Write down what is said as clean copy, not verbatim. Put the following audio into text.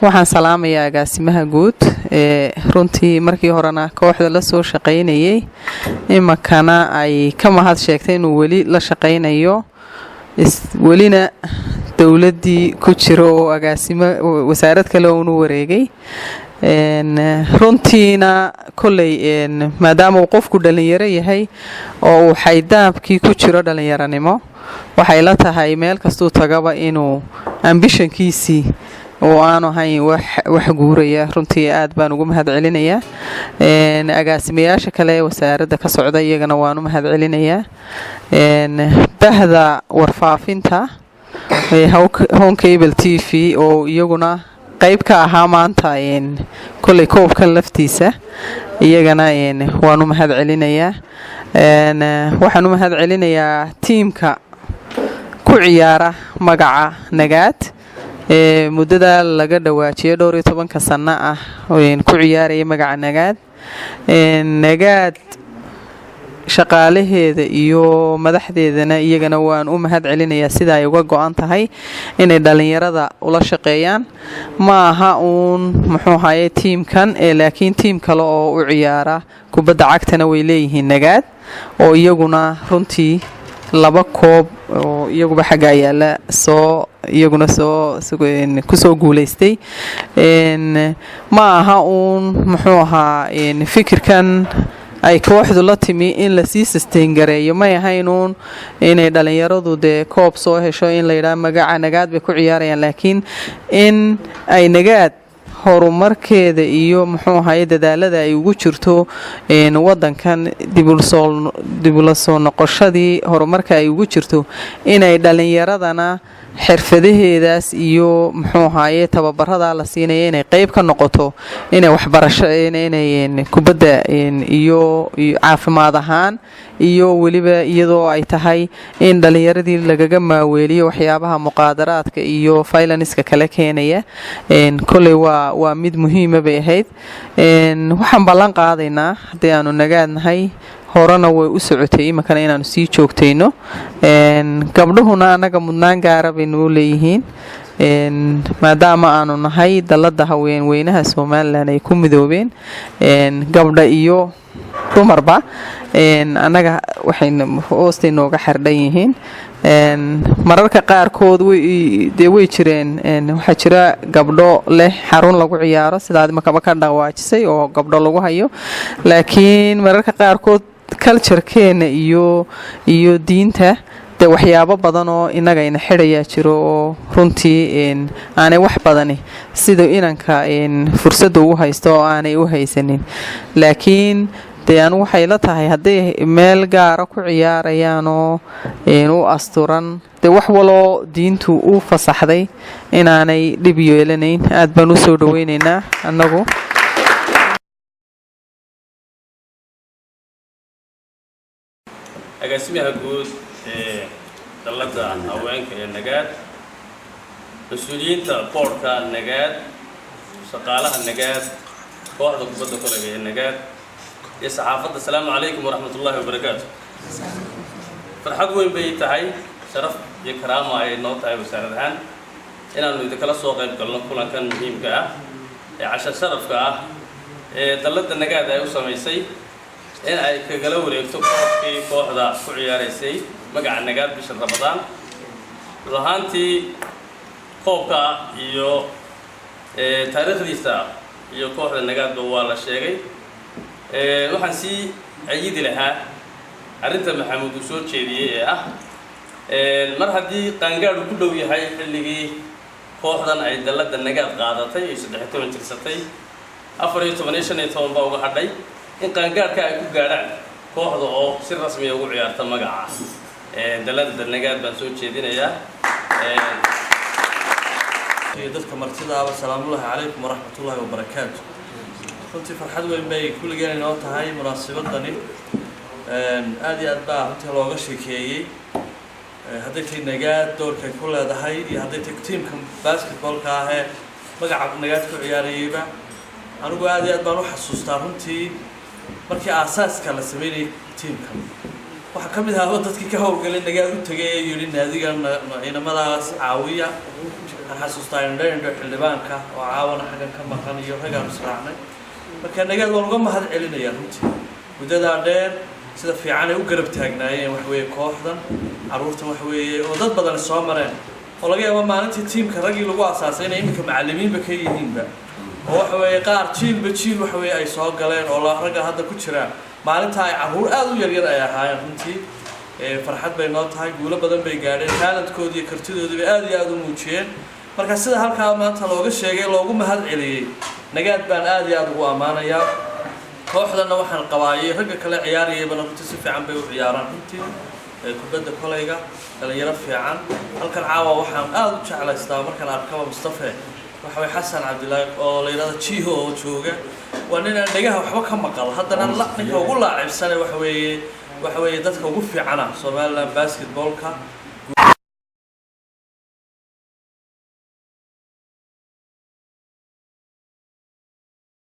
waxaan salaamayaa agaasimaha guud ee runtii markii horena kooxda la soo shaqaynayay imakana ay ka mahad sheegtay inuu weli la shaqaynayo welina dowladdii ku jiro oo agaasimo wasaarad kale uunu wareegay runtiina kolley maadaama uu qofku dhalinyaro yahay oo uu xaydaabkii ku jiro dhalinyaranimo waxay la tahay meel kastuu tagaba inuu ambishankiisii oo aanu ahayn wax guuraya runtii aad baan ugu mahad celinayaa agaasimayaasha kale ee wasaaradda ka socda iyagana waan u mahad celinayaa bahda warfaafinta Home Cable TV oo iyaguna qayb ka ahaa maanta kolley koobkan laftiisa iyagana waan u mahad celinayaa waxaan u mahad celinayaa tiimka ku ciyaara magaca Nagaad muddada laga dhawaajiyay 12 sano ah ku ciyaaraya magaca Nagaad shaqaalaheeda iyo madaxdeedana iyagana waan u mahad celinayaa sida ay uga go'an tahay inay dhalinyarada ula shaqeeyaan ma aha muxuu ahaayay tiimkan laakiin tiim kale oo u ciyaara kubadda cagtana way leeyihiin Nagaad oo iyaguna runtii laba koob oo iyaguba xagga yaala iyaguna kusoo guulaystay ma aha muxuu ahaa fikirkan ay kooxdu la timi in la sii sustain gareeyo ma ahayn inay dhalinyaradu dee koob soo hesho in la yidhaha magaca Nagaad bay ku ciyaarayaan laakiin in ay Nagaad horumarkeeda iyo muxuu ahaayay dadaalada ay ugu jirto wadankan dib u soo noqoshadii horumarka ay ugu jirto inay dhalinyaradana xirfadaheedaas iyo muxuu ahaayay tababarada la siinaya inay qayb ka noqoto inay waxbarasho inay kubadda iyo caafimaad ahaan iyo waliba iyadoo ay tahay in dhalinyaradii lagaga maaweeliyo waxyaabaha muqaadaraadka iyo violence-ka kala keenaya kolley waa mid muhiim bay ahayd waxaan ballan qaadaynaa haddii aanu Nagaadnahay horena way u socotay imakana inaanu sii joogtayno gabdhuhuna anaga mudnaan gaara baynu leeyihiin maadaama aanu nahay dalada haweenweynaha Soomaaliland ay ku midoobeen gabdha iyo dumarba anaga waxay hoostay nooga xardhan yihiin mararka qaarkood way jireen waxa jira gabdho leh xarun lagu ciyaaro sidaad makaba ka dhawaajisay oo gabdho lagu hayo laakiin mararka qaarkood culture-keena iyo diinta de waxyaabo badan oo inaga ina xidhaya jiro oo runtii aanay wax badani sida inanka fursada u haysto oo aanay u haysanin laakiin de anu waxay la tahay haddii meel gaara ku ciyaarayaan oo u asturan de wax waloo diintu u fasaxday inaanay dhib yeelanayn aad baan u soo dhaweynaynaa annagu agaasimaha guud dalladda haweenka ee Nagaad mas'uuliyiinta boardka Nagaad shaqaalaha Nagaad kooxda kubadda kolayga ee Nagaad iyo saxaafadda assalaamu calaykum waraxmatullaahi wabarakaatuh farxad weyn bay tahay sharaf iyo karaamo ay noo tahay wasaarad ahaan inaanu idinkala soo qayb galno kulankan muhiimka ah ee casho sharafka ah ee dalladda Nagaad ay u samaysay in ay kagala wareegto kooxda ku ciyaaraysay magaca Nagaad bisha Ramadaan ruuxantii koobka iyo taariikhdiisa iyo kooxda Nagaad waa la sheegay waxaan si ayidi lahaa arinta maxamuud uu soo jeediyay ee ah mar haddii qaangaadhu ku dhow yahay xilligii kooxdan ay dalladda Nagaad qaadatay ay 13 jirsatay 14 baa uga hadhay in qaangaadhka ay ku gaadhaan kooxda oo si rasmi ah ugu ciyaarta magaca dalladda Nagaad baan soo jeedinayaa dadka martida salaamu calaykum waraxmatullaahi wabarakaatuh runtii farxad weyn bay kulligeen inoo tahay munaasabadani aad iyo aad baa runtii looga sheekeeyey hadday tahay Nagaad doorkay ku leedahay iyo hadday tahay tiimka basketballka ah ee magaca Nagaad ku ciyaarayayba anigu aad iyo aad baan u xasuustaa runtii markii aasaaska la sameeyay tiimkan waxaa ka mid ahaa dadkii ka howlgalay nagaad u tagay ee yidhi naadigan inamadaas caawiya aan xasuustaa indho xildhibaanka oo caawana xaggan ka maqan iyo raggaan israacnay marka nagaad waan uga mahad celinayaa runtii muddadaa dheer sida fiican ay u garab taagnaayeen wax weeye kooxdan carruurtan wax weeye oo dad badan soo mareen oo laga yaabo maalintii tiimka raggii lagu asaasay inay iminka macallimiinba ka yihiinba oo waxa weeye qaar jiilba jiil waxa weeye ay soo galeen oo ragga hadda ku jiraan maalinta ay carruur aad u yaryar ay ahaayeen runtii farxad bay noo tahay guulo badan bay gaadheen taalantkoodii iyo kartidoodii bay aad iyo aad u muujiyeen marka sida halkaa maanta looga sheegay loogu mahad celiyey nagaad baan aad iyo aad ugu ammaanayaa kooxdana waxaan qabaayay ragga kale ciyaarayayba runtii si fiican bay u ciyaaraan runtii kubadda kolayga dhalinyaro fiican halkan caawa waxaan aad u jeclaystaa markaan arkaba Mustafa waxa way Xasan Cabdilaahi oo la yiraahdo Jiho oo jooga waa nin aan dhagaha waxba ka maqal haddana ninka ugu laacibsan waxa weeye dadka ugu fiicana Soomaaliland basketballka